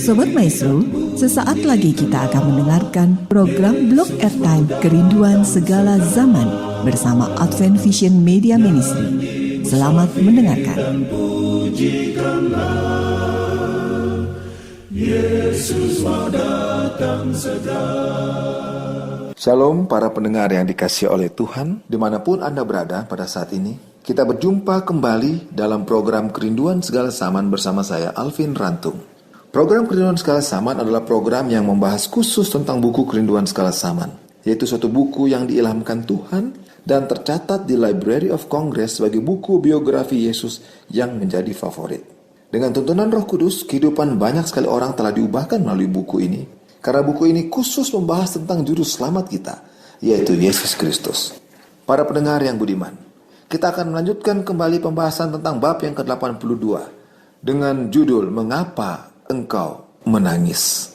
Sobat Maestro, sesaat lagi kita akan mendengarkan program Blog Airtime Kerinduan Segala Zaman bersama Advent Vision Media Ministry. Selamat mendengarkan. Yesus mau datang segera. Shalom para pendengar yang dikasihi oleh Tuhan, dimanapun Anda berada pada saat ini. Kita berjumpa kembali dalam program Kerinduan Segala Zaman bersama saya, Alvin Rantung. Program Kerinduan Segala Zaman adalah program yang membahas khusus tentang buku Kerinduan Segala Zaman, yaitu suatu buku yang diilhamkan Tuhan dan tercatat di Library of Congress sebagai buku biografi Yesus yang menjadi favorit. Dengan tuntunan Roh Kudus, kehidupan banyak sekali orang telah diubahkan melalui buku ini, karena buku ini khusus membahas tentang juru selamat kita, yaitu Yesus Kristus. Para pendengar yang budiman, kita akan melanjutkan kembali pembahasan tentang bab yang ke-82 dengan judul Mengapa Engkau Menangis.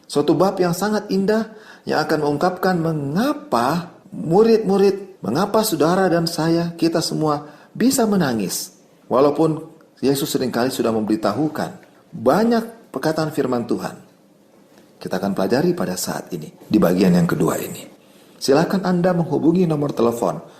Suatu bab yang sangat indah yang akan mengungkapkan mengapa murid-murid, mengapa saudara dan saya, kita semua bisa menangis. Walaupun Yesus seringkali sudah memberitahukan banyak perkataan firman Tuhan. Kita akan pelajari pada saat ini, di bagian yang kedua ini. Silakan Anda menghubungi nomor telepon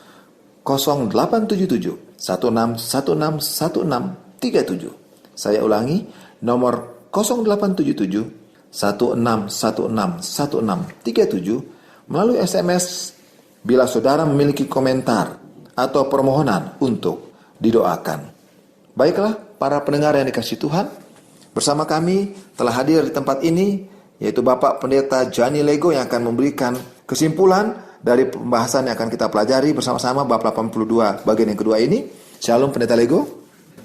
0877 16161637. Saya ulangi, nomor 0877 16161637 melalui SMS bila saudara memiliki komentar atau permohonan untuk didoakan. Baiklah, para pendengar yang dikasihi Tuhan, bersama kami telah hadir di tempat ini, yaitu Bapak Pendeta Johnny Lego yang akan memberikan kesimpulan dari pembahasan yang akan kita pelajari bersama-sama bab 82 bagian yang kedua ini. Shalom Pendeta Lego.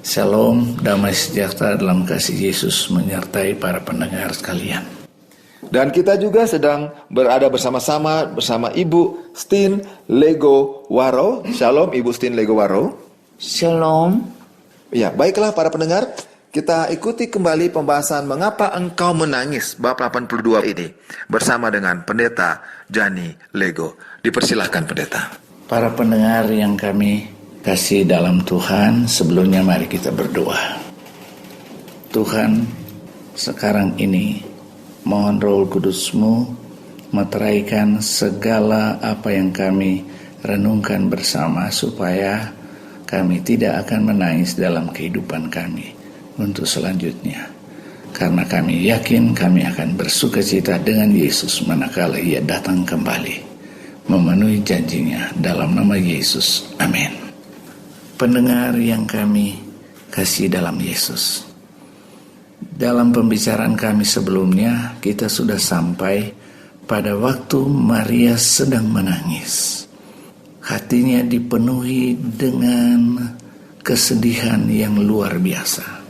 Shalom, damai sejahtera dalam kasih Yesus menyertai para pendengar sekalian. Dan kita juga sedang berada bersama-sama bersama Ibu Stin Lego Waro. Shalom Ibu Stin Lego Waro. Shalom. Ya, baiklah para pendengar, kita ikuti kembali pembahasan Mengapa Engkau Menangis bab 82 ini bersama dengan Pendeta Johnny Lego. Dipersilahkan Pendeta. Para pendengar yang kami kasih dalam Tuhan, sebelumnya mari kita berdoa. Tuhan, sekarang ini mohon Roh Kudus-Mu meteraikan segala apa yang kami renungkan bersama, supaya kami tidak akan menangis dalam kehidupan kami untuk selanjutnya. Karena kami yakin kami akan bersukacita dengan Yesus manakala Ia datang kembali, memenuhi janjinya dalam nama Yesus. Amin. Pendengar yang kami kasih dalam Yesus, dalam pembicaraan kami sebelumnya, kita sudah sampai pada waktu Maria sedang menangis. Hatinya dipenuhi dengan kesedihan yang luar biasa.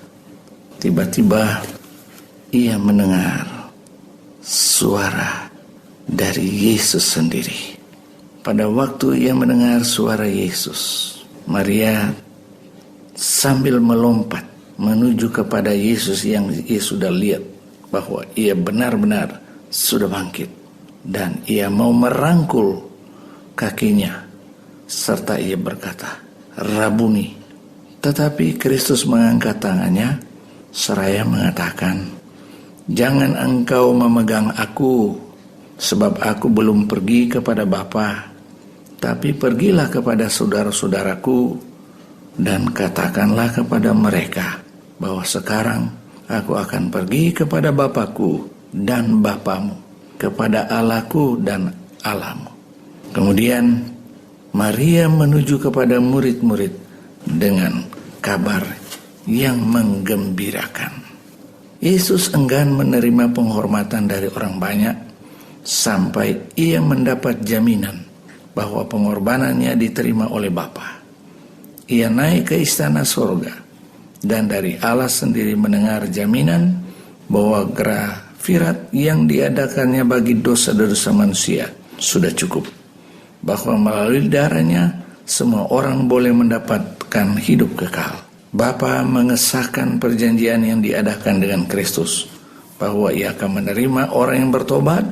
Tiba-tiba ia mendengar suara dari Yesus sendiri. Pada waktu ia mendengar suara Yesus, Maria sambil melompat menuju kepada Yesus yang ia sudah lihat bahwa ia benar-benar sudah bangkit, dan ia mau merangkul kakinya serta ia berkata, Rabuni. Tetapi Kristus mengangkat tangannya seraya mengatakan, jangan engkau memegang aku, sebab aku belum pergi kepada Bapa. Tapi pergilah kepada saudara-saudaraku dan katakanlah kepada mereka bahwa sekarang aku akan pergi kepada Bapakku dan Bapamu, kepada Allahku dan Allahmu. Kemudian Maria menuju kepada murid-murid dengan kabar yang menggembirakan. Yesus enggan menerima penghormatan dari orang banyak sampai ia mendapat jaminan bahwa pengorbanannya diterima oleh Bapa. Ia naik ke istana sorga, dan dari Allah sendiri mendengar jaminan bahwa grafirat yang diadakannya bagi dosa-dosa manusia sudah cukup, bahwa melalui darahnya semua orang boleh mendapatkan hidup kekal. Bapa mengesahkan perjanjian yang diadakan dengan Kristus, bahwa ia akan menerima orang yang bertobat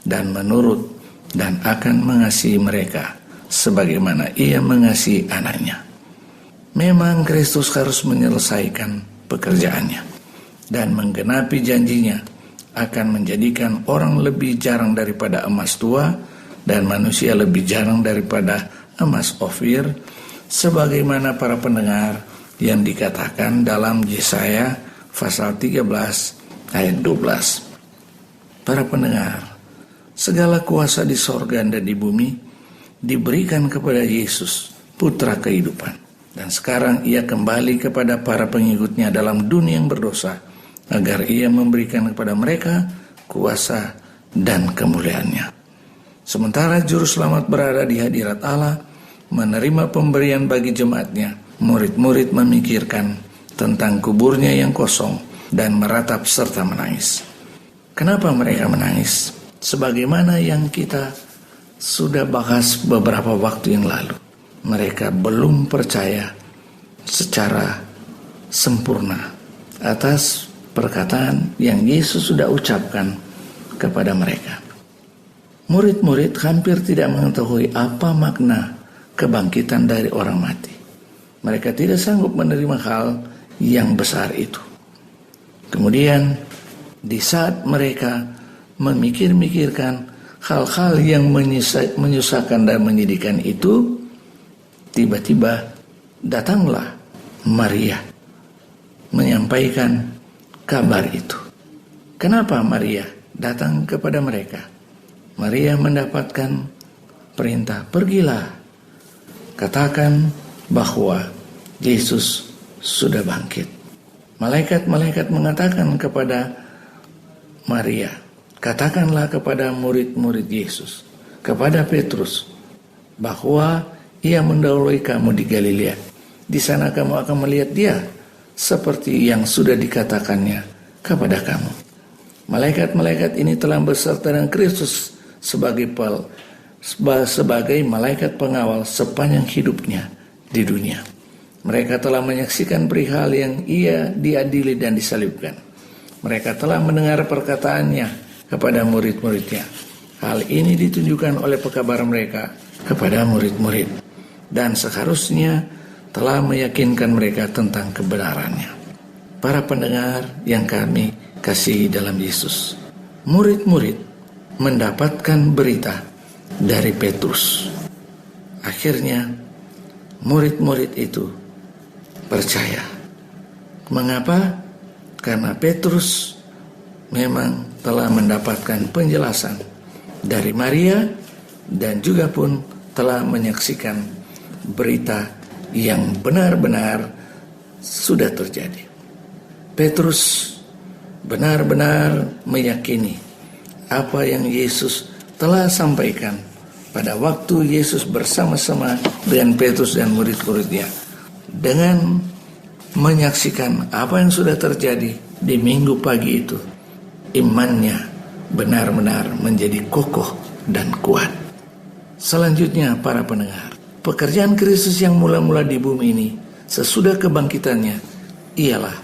dan menurut dan akan mengasihi mereka sebagaimana ia mengasihi anaknya. Memang Kristus harus menyelesaikan pekerjaannya. dan menggenapi janjinya akan menjadikan orang lebih jarang daripada emas tua dan manusia lebih jarang daripada emas Ofir, sebagaimana para pendengar yang dikatakan dalam Yesaya pasal 13 ayat 12. Para pendengar, segala kuasa di sorga dan di bumi diberikan kepada Yesus, putra kehidupan. Dan sekarang ia kembali kepada para pengikutnya dalam dunia yang berdosa, agar ia memberikan kepada mereka kuasa dan kemuliaannya. Sementara Juru Selamat berada di hadirat Allah, menerima pemberian bagi jemaatnya, murid-murid memikirkan tentang kuburnya yang kosong dan meratap serta menangis. Kenapa mereka menangis? Sebagaimana yang kita sudah bahas beberapa waktu yang lalu, mereka belum percaya secara sempurna atas perkataan yang Yesus sudah ucapkan kepada mereka. Murid-murid hampir tidak mengetahui apa makna kebangkitan dari orang mati. Mereka tidak sanggup menerima hal yang besar itu. Kemudian di saat mereka memikir-mikirkan hal-hal yang menyusahkan dan menyedihkan itu, tiba-tiba datanglah Maria menyampaikan kabar itu. Kenapa Maria datang kepada mereka? Maria mendapatkan perintah, pergilah, katakan bahwa Yesus sudah bangkit. Malaikat-malaikat mengatakan kepada Maria, katakanlah kepada murid-murid Yesus, kepada Petrus, bahwa ia mendahului kamu di Galilea. Di sana kamu akan melihat dia seperti yang sudah dikatakannya kepada kamu. Malaikat-malaikat ini telah beserta dengan Kristus sebagai malaikat pengawal sepanjang hidupnya di dunia. Mereka telah menyaksikan perihal yang ia diadili dan disalibkan. Mereka telah mendengar perkataannya kepada murid-muridnya. Hal ini ditunjukkan oleh pekabar mereka kepada murid-murid, dan seharusnya telah meyakinkan mereka tentang kebenarannya. Para pendengar yang kami kasihi dalam Yesus, murid-murid mendapatkan berita dari Petrus. Akhirnya murid-murid itu percaya. Mengapa? Karena Petrus memang telah mendapatkan penjelasan dari Maria dan juga pun telah menyaksikan berita yang benar-benar sudah terjadi. Petrus benar-benar meyakini apa yang Yesus telah sampaikan pada waktu Yesus bersama-sama dengan Petrus dan murid-muridnya. Dengan menyaksikan apa yang sudah terjadi di minggu pagi itu, imannya benar-benar menjadi kokoh dan kuat. Selanjutnya para pendengar, pekerjaan Kristus yang mula-mula di bumi ini sesudah kebangkitannya ialah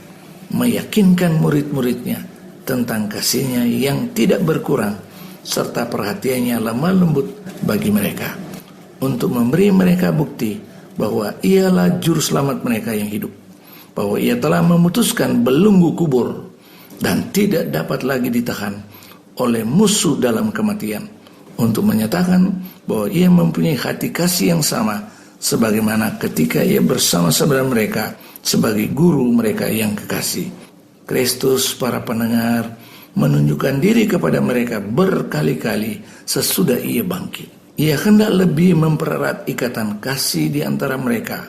meyakinkan murid-muridnya tentang kasihnya yang tidak berkurang serta perhatiannya lemah lembut bagi mereka, untuk memberi mereka bukti bahwa ialah juru selamat mereka yang hidup, bahwa ia telah memutuskan belenggu kubur dan tidak dapat lagi ditahan oleh musuh dalam kematian, untuk menyatakan bahwa ia mempunyai hati kasih yang sama sebagaimana ketika ia bersama-sama dengan mereka sebagai guru mereka yang kekasih. Kristus, para pendengar, menunjukkan diri kepada mereka berkali-kali sesudah ia bangkit. Ia hendak lebih mempererat ikatan kasih di antara mereka,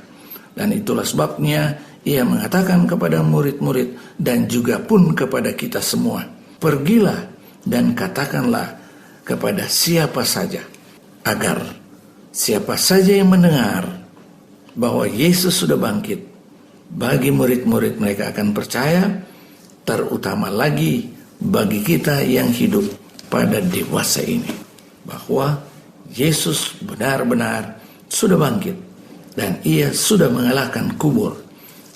dan itulah sebabnya ia mengatakan kepada murid-murid dan juga pun kepada kita semua, pergilah dan katakanlah kepada siapa saja, agar siapa saja yang mendengar bahwa Yesus sudah bangkit, bagi murid-murid mereka akan percaya, terutama lagi bagi kita yang hidup pada dewasa ini, bahwa Yesus benar-benar sudah bangkit dan ia sudah mengalahkan kubur.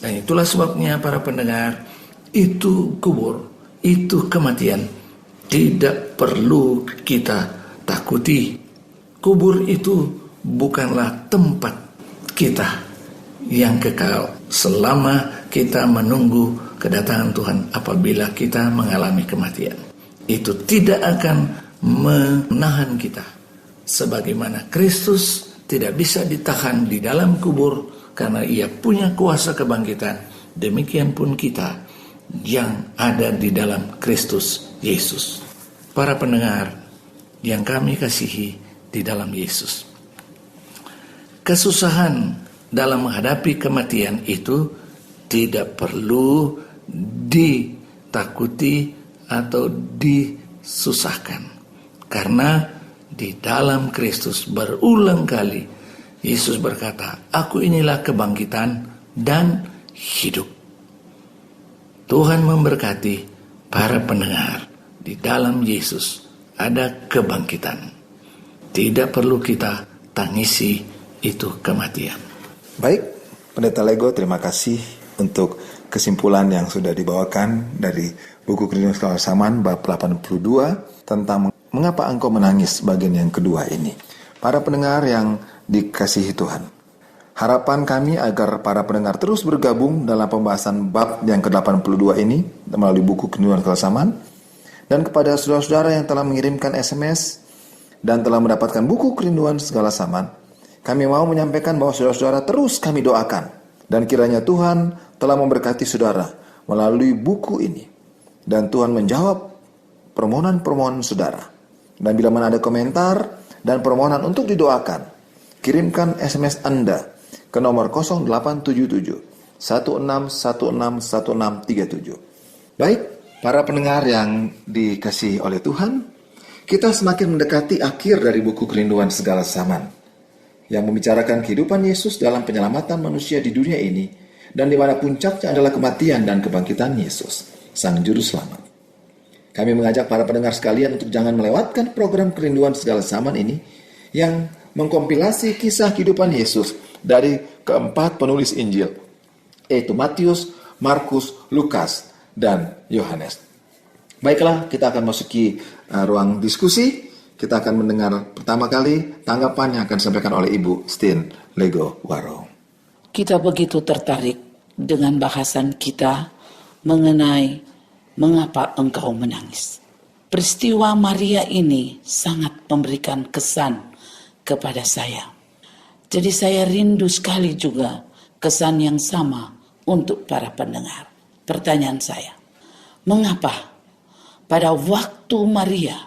Dan itulah sebabnya para pendengar, itu kubur, itu kematian tidak perlu kita takuti. Kubur itu bukanlah tempat kita yang kekal selama kita menunggu kedatangan Tuhan apabila kita mengalami kematian. Itu tidak akan menahan kita. Sebagaimana Kristus tidak bisa ditahan di dalam kubur karena ia punya kuasa kebangkitan, demikian pun kita yang ada di dalam Kristus Yesus. Para pendengar yang kami kasihi di dalam Yesus, kesusahan dalam menghadapi kematian itu tidak perlu ditakuti atau disusahkan, karena di dalam Kristus berulang kali Yesus berkata, "Aku inilah kebangkitan dan hidup." Tuhan memberkati para pendengar. Di dalam Yesus ada kebangkitan. Tidak perlu kita tangisi itu kematian. Baik, Pendeta Lego, terima kasih untuk kesimpulan yang sudah dibawakan dari buku Kerinduan Segala Zaman bab 82 tentang mengapa engkau menangis, bagian yang kedua ini. Para pendengar yang dikasihi Tuhan, harapan kami agar para pendengar terus bergabung dalam pembahasan bab yang ke-82 ini melalui buku Kerinduan Segala Zaman. Dan kepada saudara-saudara yang telah mengirimkan SMS dan telah mendapatkan buku Kerinduan Segala Zaman, kami mau menyampaikan bahwa saudara-saudara terus kami doakan. Dan kiranya Tuhan telah memberkati saudara melalui buku ini. Dan Tuhan menjawab permohonan-permohonan saudara. Dan bila mana ada komentar dan permohonan untuk didoakan, kirimkan SMS Anda ke nomor 0877 16161637. Baik, para pendengar yang dikasihi oleh Tuhan, kita semakin mendekati akhir dari buku Kerinduan Segala Zaman yang membicarakan kehidupan Yesus dalam penyelamatan manusia di dunia ini, dan di mana puncaknya adalah kematian dan kebangkitan Yesus, Sang Juru Selamat. Kami mengajak para pendengar sekalian untuk jangan melewatkan program Kerinduan Segala Zaman ini yang mengkompilasi kisah kehidupan Yesus dari keempat penulis Injil, yaitu Matius, Markus, Lukas, dan Yohanes. Baiklah, kita akan masuki ruang diskusi. Kita akan mendengar pertama kali tanggapan yang akan disampaikan oleh Ibu Stin Lego Waro. Kita begitu tertarik dengan bahasan kita mengenai mengapa engkau menangis. Peristiwa Maria ini sangat memberikan kesan kepada saya. Jadi saya rindu sekali juga kesan yang sama untuk para pendengar. Pertanyaan saya, mengapa pada waktu Maria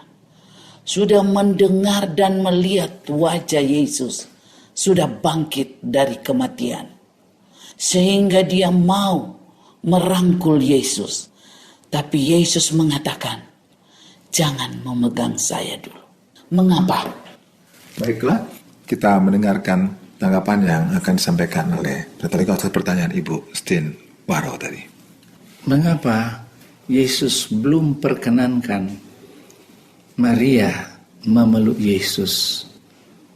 sudah mendengar dan melihat wajah Yesus sudah bangkit dari kematian, sehingga dia mau merangkul Yesus, tapi Yesus mengatakan, jangan memegang saya dulu. Mengapa? Baiklah, kita mendengarkan tanggapan yang akan disampaikan oleh atas pertanyaan Ibu Stin Waro tadi. Mengapa Yesus belum perkenankan Maria memeluk Yesus?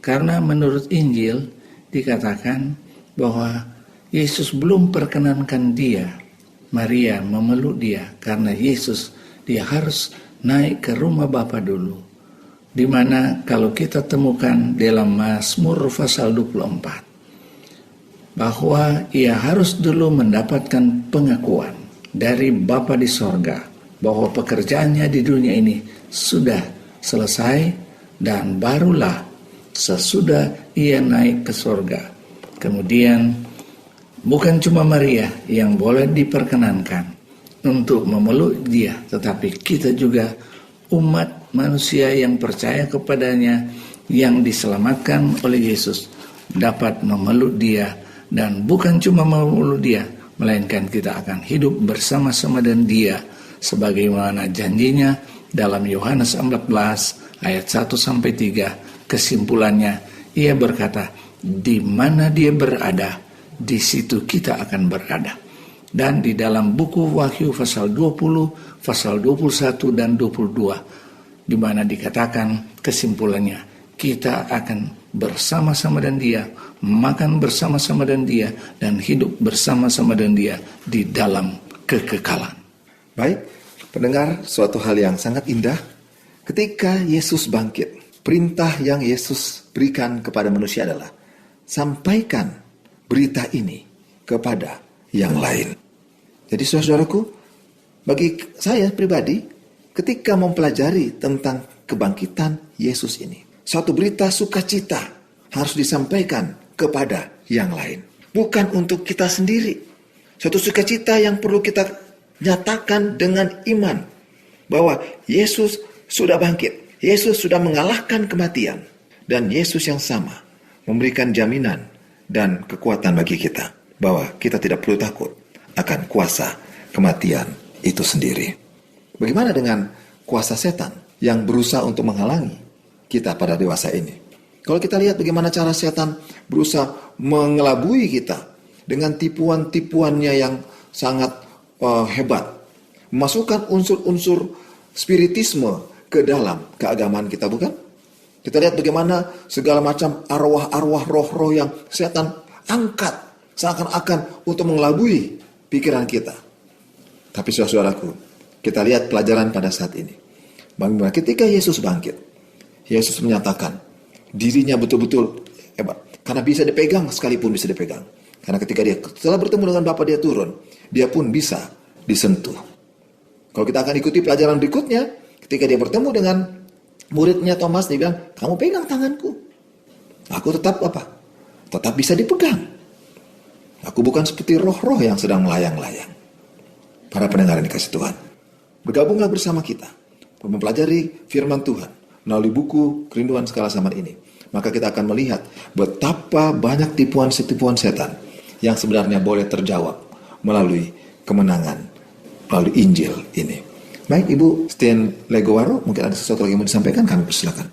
Karena menurut Injil dikatakan bahwa Yesus belum perkenankan Maria memeluk dia, karena Yesus dia harus naik ke rumah Bapa dulu. Di mana kalau kita temukan dalam Mazmur pasal 24 bahwa ia harus dulu mendapatkan pengakuan dari Bapa di sorga bahwa pekerjaannya di dunia ini sudah selesai, dan barulah sesudah ia naik ke sorga, kemudian bukan cuma Maria yang boleh diperkenankan untuk memeluk dia, tetapi kita juga umat manusia yang percaya kepadanya, yang diselamatkan oleh Yesus, dapat memeluk dia. Dan bukan cuma memeluk dia, melainkan kita akan hidup bersama-sama dengan dia, sebagaimana janjinya dalam Yohanes 14 ayat 1-3. Kesimpulannya, ia berkata, di mana dia berada, di situ kita akan berada. Dan di dalam buku Wahyu pasal 20, pasal 21 dan 22, di mana dikatakan kesimpulannya, kita akan bersama-sama dengan dia, makan bersama-sama dengan dia, dan hidup bersama-sama dengan dia di dalam kekekalan. Baik, pendengar, suatu hal yang sangat indah ketika Yesus bangkit. Perintah yang Yesus berikan kepada manusia adalah sampaikan berita ini kepada yang lain. Jadi saudaraku, bagi saya pribadi, ketika mempelajari tentang kebangkitan Yesus ini, suatu berita sukacita harus disampaikan kepada yang lain. Bukan untuk kita sendiri. Suatu sukacita yang perlu kita nyatakan dengan iman. Bahwa Yesus sudah bangkit. Yesus sudah mengalahkan kematian. Dan Yesus yang sama memberikan jaminan dan kekuatan bagi kita. Bahwa kita tidak perlu takut akan kuasa kematian itu sendiri. Bagaimana dengan kuasa setan yang berusaha untuk menghalangi kita pada dewasa ini? Kalau kita lihat bagaimana cara setan berusaha mengelabui kita dengan tipuan-tipuannya yang sangat hebat. Memasukkan unsur-unsur spiritisme ke dalam keagamaan kita, bukan? Kita lihat bagaimana segala macam arwah-arwah, roh-roh yang setan angkat seakan-akan untuk mengelabui pikiran kita. Tapi saudaraku, kita lihat pelajaran pada saat ini. Bagaimana ketika Yesus bangkit, Yesus menyatakan dirinya betul-betul hebat. Karena bisa dipegang, sekalipun bisa dipegang. Karena ketika dia setelah bertemu dengan Bapa, dia turun, dia pun bisa disentuh. Kalau kita akan ikuti pelajaran berikutnya, ketika dia bertemu dengan muridnya Thomas, dia bilang, kamu pegang tanganku. Aku tetap apa? Tetap bisa dipegang. Aku bukan seperti roh-roh yang sedang melayang-layang. Para pendengar yang dikasih Tuhan, bergabunglah bersama kita mempelajari firman Tuhan melalui buku Kerinduan Segala Zaman ini. Maka kita akan melihat betapa banyak tipuan-tipuan setan yang sebenarnya boleh terjawab melalui kemenangan, melalui Injil ini. Baik, Ibu Stien Legowaro, mungkin ada sesuatu lagi yang mau disampaikan, kami persilakan.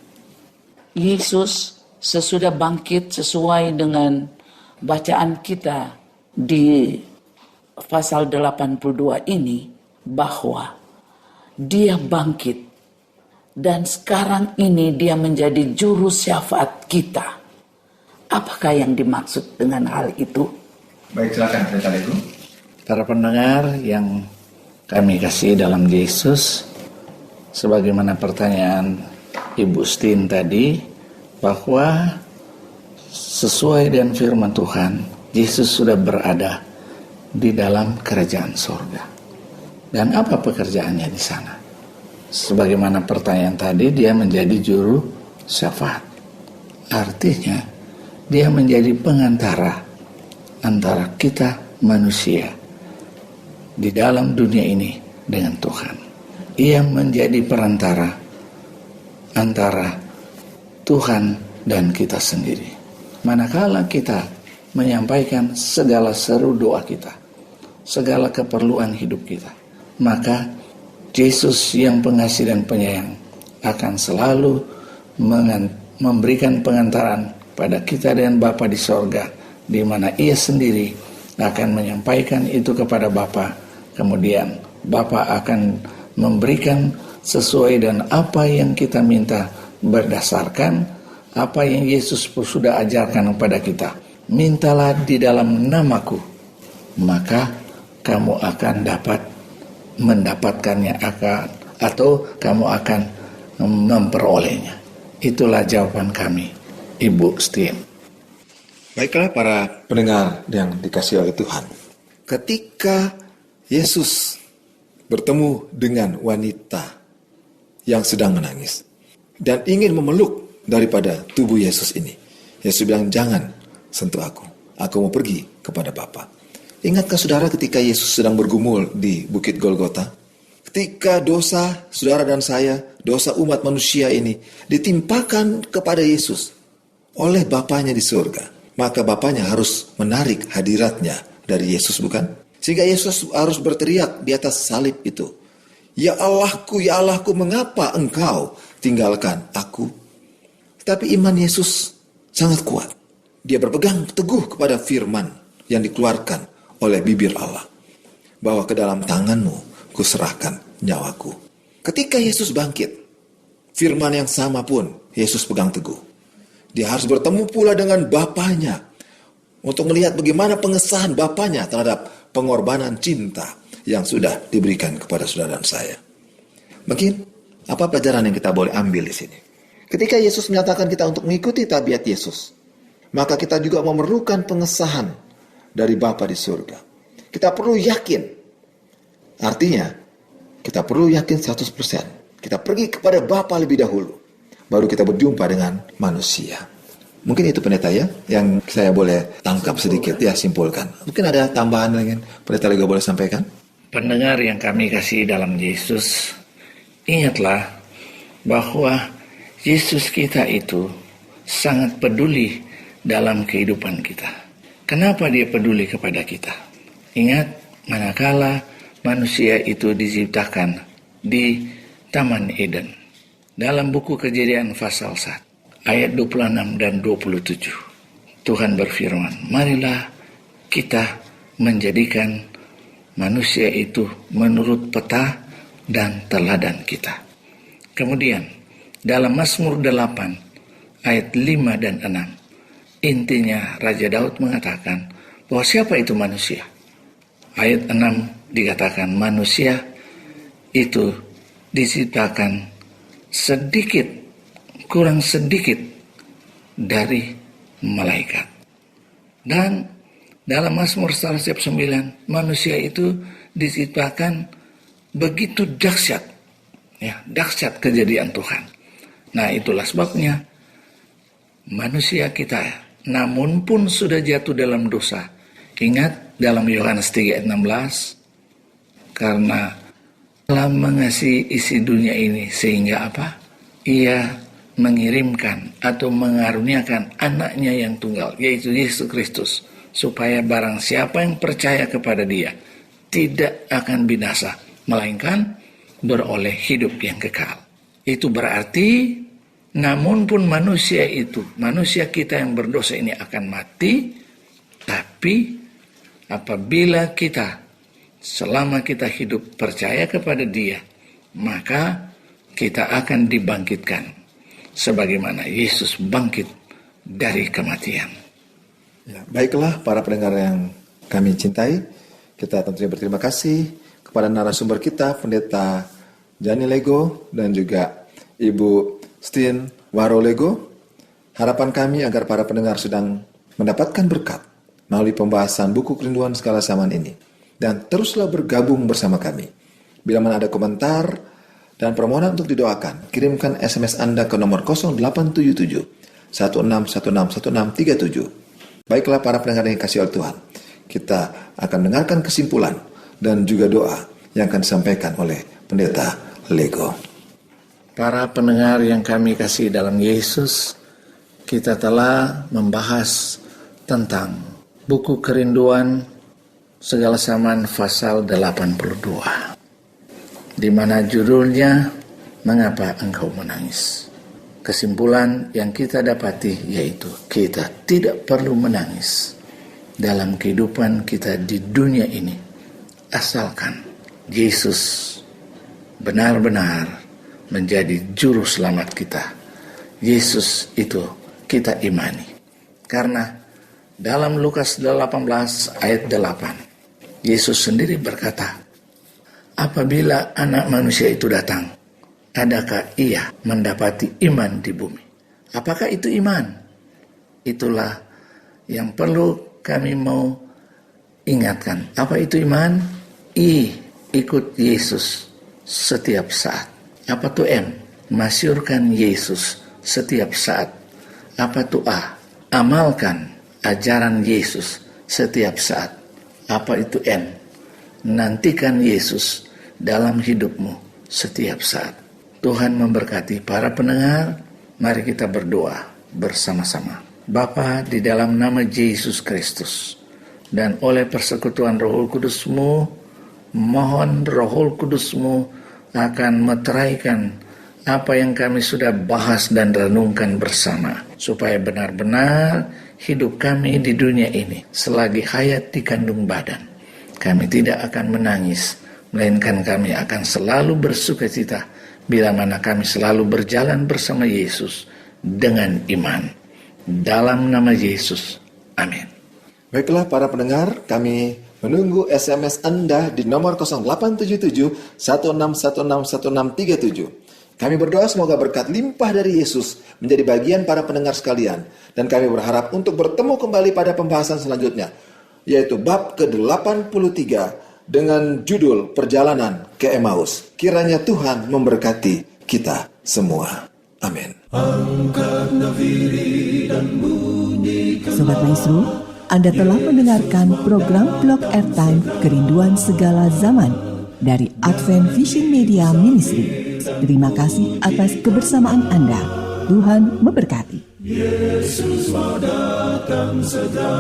Yesus sesudah bangkit sesuai dengan bacaan kita di pasal 82 ini, bahwa dia bangkit dan sekarang ini dia menjadi juru syafaat kita. Apakah yang dimaksud dengan hal itu? Baik, silakan Pendeta Lego. Para pendengar yang kami kasih dalam Yesus, sebagaimana pertanyaan Ibu Stin tadi, bahwa sesuai dengan firman Tuhan, Yesus sudah berada di dalam kerajaan surga. Dan apa pekerjaannya di sana? Sebagaimana pertanyaan tadi, dia menjadi juru syafaat. Artinya, dia menjadi pengantara antara kita manusia di dalam dunia ini dengan Tuhan. Ia menjadi perantara antara Tuhan dan kita sendiri. Manakala kita menyampaikan segala seru doa kita, segala keperluan hidup kita, maka Yesus yang pengasih dan penyayang akan selalu memberikan pengantaran pada kita dengan Bapa di sorga, di mana ia sendiri akan menyampaikan itu kepada Bapa. Kemudian Bapa akan memberikan sesuai dengan apa yang kita minta, berdasarkan apa yang Yesus sudah ajarkan kepada kita. Mintalah di dalam namaku, maka kamu akan mendapatkannya atau kamu akan memperolehnya. Itulah jawaban kami, Ibu Stien. Baiklah para pendengar yang dikasihi oleh Tuhan. Ketika Yesus bertemu dengan wanita yang sedang menangis dan ingin memeluk daripada tubuh Yesus ini, Yesus bilang, jangan sentuh aku mau pergi kepada Bapa. Ingatkah saudara ketika Yesus sedang bergumul di Bukit Golgota? Ketika dosa saudara dan saya, dosa umat manusia ini ditimpakan kepada Yesus oleh Bapanya di surga, maka Bapanya harus menarik hadiratnya dari Yesus, bukan? Sehingga Yesus harus berteriak di atas salib itu, ya Allahku, mengapa engkau tinggalkan aku? Tapi iman Yesus sangat kuat. Dia berpegang teguh kepada firman yang dikeluarkan oleh bibir Allah, bahwa ke dalam tanganmu kuserahkan nyawaku. Ketika Yesus bangkit, firman yang sama pun Yesus pegang teguh. Dia harus bertemu pula dengan Bapanya untuk melihat bagaimana pengesahan Bapanya terhadap pengorbanan cinta yang sudah diberikan kepada saudara dan saya. Mungkin apa pelajaran yang kita boleh ambil di sini? Ketika Yesus menyatakan kita untuk mengikuti tabiat Yesus, maka kita juga memerlukan pengesahan dari Bapa di surga. Kita perlu yakin Artinya, kita perlu yakin 100%. Kita pergi kepada Bapa lebih dahulu, baru kita berjumpa dengan manusia. Mungkin itu pendeta ya, yang saya boleh tangkap sedikit ya, simpulkan. Mungkin ada tambahan lagi, pendeta juga boleh sampaikan. Pendengar yang kami kasih dalam Yesus, ingatlah bahwa Yesus kita itu sangat peduli dalam kehidupan kita. Kenapa dia peduli kepada kita? Ingat, manakala manusia itu diciptakan di Taman Eden. Dalam buku Kejadian pasal 1, ayat 26 dan 27. Tuhan berfirman, marilah kita menjadikan manusia itu menurut peta dan teladan kita. Kemudian, dalam Mazmur 8, ayat 5 dan 6, intinya Raja Daud mengatakan bahwa siapa itu manusia? Ayat 6 dikatakan manusia itu diciptakan kurang sedikit dari malaikat. Dan dalam Mazmur 109, manusia itu diciptakan begitu dahsyat. Ya, dahsyat kejadian Tuhan. Nah, itulah sebabnya manusia kita namun pun sudah jatuh dalam dosa. Ingat dalam Yohanes 3 ayat 16, karena telah mengasihi isi dunia ini sehingga apa? Ia mengirimkan atau mengaruniakan anaknya yang tunggal, yaitu Yesus Kristus, supaya barang siapa yang percaya kepada dia tidak akan binasa, melainkan beroleh hidup yang kekal. Itu berarti namun pun manusia kita yang berdosa ini akan mati, tapi apabila selama kita hidup percaya kepada dia, maka kita akan dibangkitkan sebagaimana Yesus bangkit dari kematian. Ya, baiklah para pendengar yang kami cintai, kita tentunya berterima kasih kepada narasumber kita, Pendeta Jani Lego dan juga Ibu Stin Warolego. Harapan kami agar para pendengar sedang mendapatkan berkat melalui pembahasan buku Kerinduan Segala Zaman ini. Dan teruslah bergabung bersama kami. Bila mana ada komentar dan permohonan untuk didoakan, kirimkan SMS Anda ke nomor 0877 16161637. Baiklah para pendengar yang kasih oleh Tuhan, kita akan dengarkan kesimpulan dan juga doa yang akan disampaikan oleh Pendeta Lego. Para pendengar yang kami kasih dalam Yesus, kita telah membahas tentang buku Kerinduan Segala Zaman pasal 82, di mana judulnya Mengapa Engkau Menangis. Kesimpulan yang kita dapati yaitu kita tidak perlu menangis dalam kehidupan kita di dunia ini, asalkan Yesus benar-benar menjadi juru selamat kita. Yesus itu kita imani. Karena dalam Lukas 18 ayat 8, Yesus sendiri berkata, apabila anak manusia itu datang, adakah ia mendapati iman di bumi? Apakah itu iman? Itulah yang perlu kami mau ingatkan. Apa itu iman? Ikut Yesus setiap saat. Apa itu M? Masyurkan Yesus setiap saat. Apa itu A? Amalkan ajaran Yesus setiap saat. Apa itu N? Nantikan Yesus dalam hidupmu setiap saat. Tuhan memberkati para pendengar. Mari kita berdoa bersama-sama. Bapa, di dalam nama Yesus Kristus dan oleh persekutuan Roh Kudus-Mu, mohon Roh Kudus-Mu akan meteraikan apa yang kami sudah bahas dan renungkan bersama, supaya benar-benar hidup kami di dunia ini selagi hayat di kandung badan, kami tidak akan menangis, melainkan kami akan selalu bersukacita bila mana kami selalu berjalan bersama Yesus dengan iman. Dalam nama Yesus, amin. Baiklah para pendengar, kami menunggu SMS Anda di nomor 0877 16161637. Kami berdoa semoga berkat limpah dari Yesus menjadi bagian para pendengar sekalian. Dan kami berharap untuk bertemu kembali pada pembahasan selanjutnya, yaitu bab ke-83 dengan judul Perjalanan ke Emmaus. Kiranya Tuhan memberkati kita semua. Amin. Sobat Maestro, Anda telah mendengarkan program Blog Airtime Kerinduan Segala Zaman dari Advent Vision Media Ministry. Terima kasih atas kebersamaan Anda. Tuhan memberkati. Yesus mau datang segera.